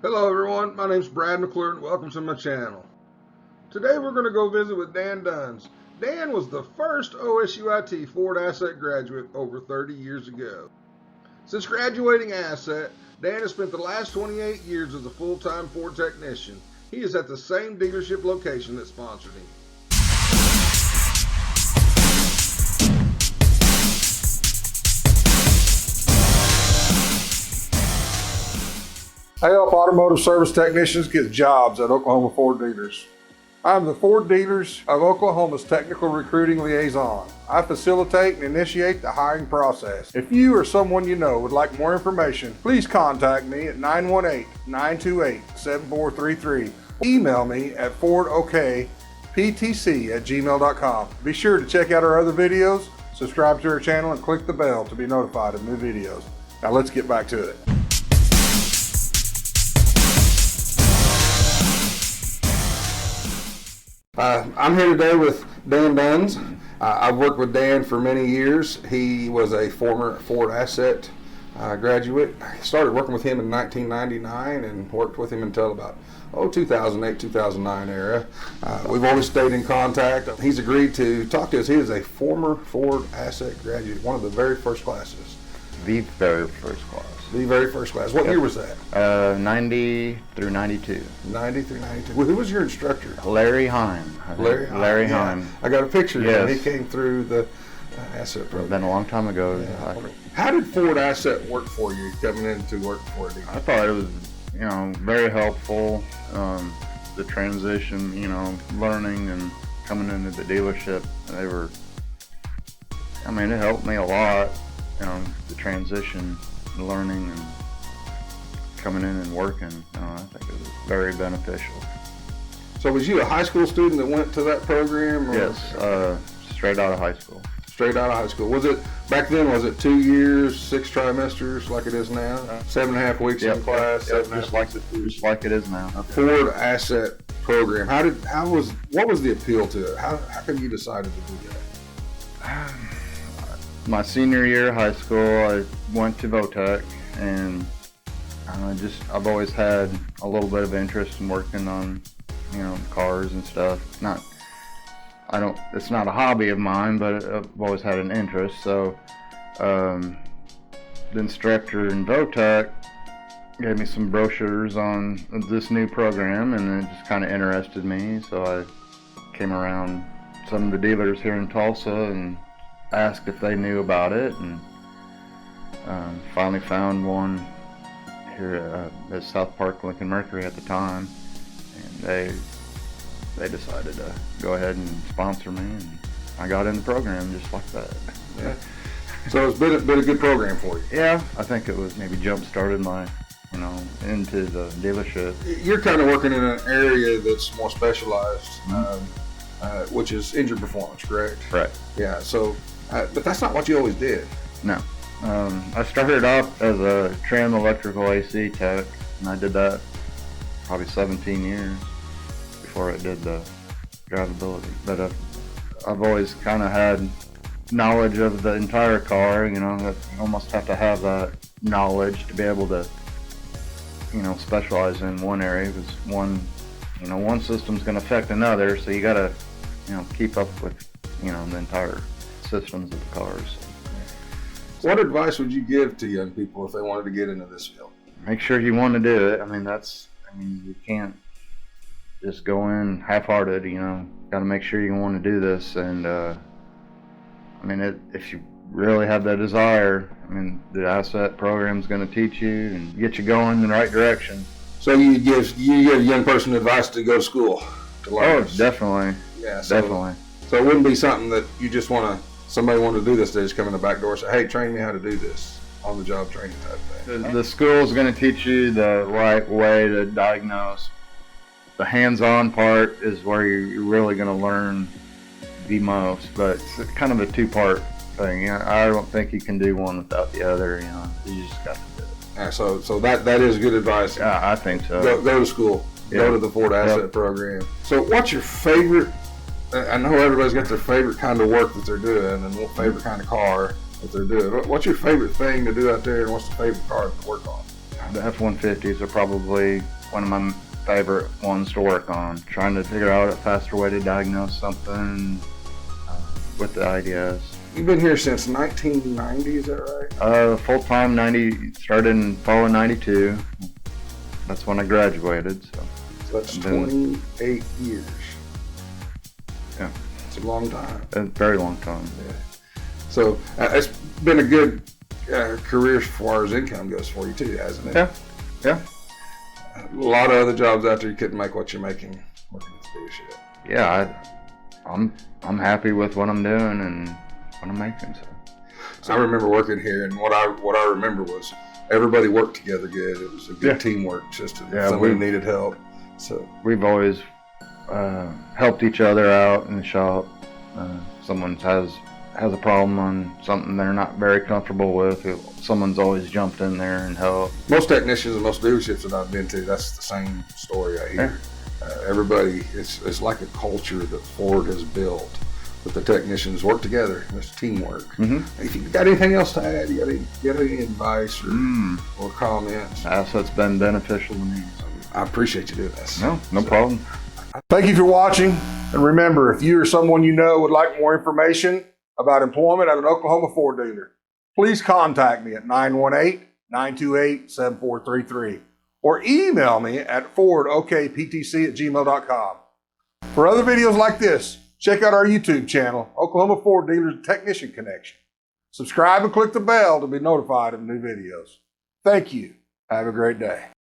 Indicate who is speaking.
Speaker 1: Hello everyone, my name's Brad McClure and welcome to my channel. Today we're going to go visit with Dan Dunse. Dan was the first OSUIT Ford Asset graduate over 30 years ago. Since graduating Asset, Dan has spent the last 28 years as a full-time Ford technician. He is at the same dealership location that sponsored him. I help automotive service technicians get jobs at Oklahoma Ford dealers. I'm the Ford Dealers of Oklahoma's technical recruiting liaison. I facilitate and initiate the hiring process. If you or someone you know would like more information, please contact me at 918-928-7433. Email me at fordokptc@gmail.com. Be sure to check out our other videos, subscribe to our channel, and click the bell to be notified of new videos. Now let's get back to it. I'm here today with Dan Dunse. I've worked with Dan for many years. He was a former Ford Asset graduate. I started working with him in 1999 and worked with him until about 2008, 2009 era. We've always stayed in contact. He's agreed to talk to us. He is a former Ford Asset graduate, one of the very first classes.
Speaker 2: The very first class.
Speaker 1: The very first class. What year was that?
Speaker 2: 90 through 92.
Speaker 1: 90 through 92. Well, who was your instructor?
Speaker 2: Larry Heim. Larry Heim.
Speaker 1: I got a picture of him.
Speaker 2: Yes.
Speaker 1: He came through the Asset program.
Speaker 2: It's been a long time ago.
Speaker 1: Yeah. How did Ford Asset work for you coming into work for it?
Speaker 2: I thought it was, very helpful. The transition, learning and coming into the dealership, it helped me a lot. The transition, learning and coming in and working, I think it was very beneficial.
Speaker 1: So was you a high school student that went to that program? Or?
Speaker 2: Yes, straight out of high school.
Speaker 1: Straight out of high school. Was it, back then, was it 2 years, 6 trimesters like it is now? 7.5 weeks in class?
Speaker 2: Just like it is now.
Speaker 1: A Ford Asset program. What was the appeal to it? How come you decided to do that?
Speaker 2: My senior year of high school, I went to Votech, and I've always had a little bit of interest in working on, cars and stuff. It's not a hobby of mine, but I've always had an interest. So, the instructor in Votech gave me some brochures on this new program, and it just kind of interested me. So I came around some of the dealers here in Tulsa and asked if they knew about it, and finally found one here at South Park Lincoln Mercury at the time, and they decided to go ahead and sponsor me, and I got in the program just like that.
Speaker 1: Yeah. So it's been a good program for you.
Speaker 2: Yeah, I think it was maybe jump started my into the dealership.
Speaker 1: You're kind of working in an area that's more specialized, which is engine performance, correct?
Speaker 2: Right.
Speaker 1: Yeah. So. But that's not what you always did.
Speaker 2: No. I started off as a trim electrical AC tech, and I did that probably 17 years before I did the drivability. But I've always kind of had knowledge of the entire car, that you almost have to have that knowledge to be able to, specialize in one area, because one system's going to affect another, so you got to, keep up with, the entire systems of the cars.
Speaker 1: What advice would you give to young people if they wanted to get into this field?
Speaker 2: Make sure you want to do it. You can't just go in half-hearted, got to make sure you want to do this. And if you really have that desire, the Asset program's going to teach you and get you going in the right direction.
Speaker 1: So you give a young person advice to go to school to learn?
Speaker 2: Oh, definitely.
Speaker 1: Yeah,
Speaker 2: definitely.
Speaker 1: So it wouldn't be something that you just somebody wanted to do this, they just come in the back door and say, hey, train me how to do this, on-the-job training type thing.
Speaker 2: The school's going to teach you the right way to diagnose. The hands-on part is where you're really going to learn the most, but it's kind of a two-part thing. I don't think you can do one without the other. You just got to do it.
Speaker 1: Yeah, so that is good advice.
Speaker 2: Yeah, I think so.
Speaker 1: Go to school. Yep. Go to the Ford Asset program. So what's your favorite? I know everybody's got their favorite kind of work that they're doing and favorite kind of car that they're doing. What's your favorite thing to do out there, and what's the favorite car to work on?
Speaker 2: The F-150s are probably one of my favorite ones to work on. Trying to figure out a faster way to diagnose something with the IDS.
Speaker 1: You've been here since 1990, is that right?
Speaker 2: Full-time started in fall of 92. That's when I graduated. So
Speaker 1: that's 28 years.
Speaker 2: Yeah.
Speaker 1: It's a long time.
Speaker 2: A very long time.
Speaker 1: Yeah. So it's been a good career as far as income goes for you too, hasn't it?
Speaker 2: Yeah. Yeah.
Speaker 1: A lot of other jobs out there you couldn't make what you're making working at the dealership.
Speaker 2: Yeah, I'm happy with what I'm doing and what I'm making.
Speaker 1: So I remember working here, and what I remember was everybody worked together good. It was a good teamwork system.
Speaker 2: Yeah,
Speaker 1: somebody needed help. So
Speaker 2: we've always helped each other out in the shop. Someone has a problem on something they're not very comfortable with, someone's always jumped in there and helped.
Speaker 1: Most technicians and most dealerships that I've been to, that's the same story I hear. Everybody, it's like a culture that Ford has built, that the technicians work together. It's teamwork. If you got anything else to add, you got any advice or comments?
Speaker 2: That's been beneficial to me.
Speaker 1: I appreciate you doing this.
Speaker 2: No problem.
Speaker 3: Thank you for watching. And remember, if you or someone you know would like more information about employment at an Oklahoma Ford dealer, please contact me at 918-928-7433 or email me at fordokptc@gmail.com. For other videos like this, check out our YouTube channel, Oklahoma Ford Dealers Technician Connection. Subscribe and click the bell to be notified of new videos. Thank you. Have a great day.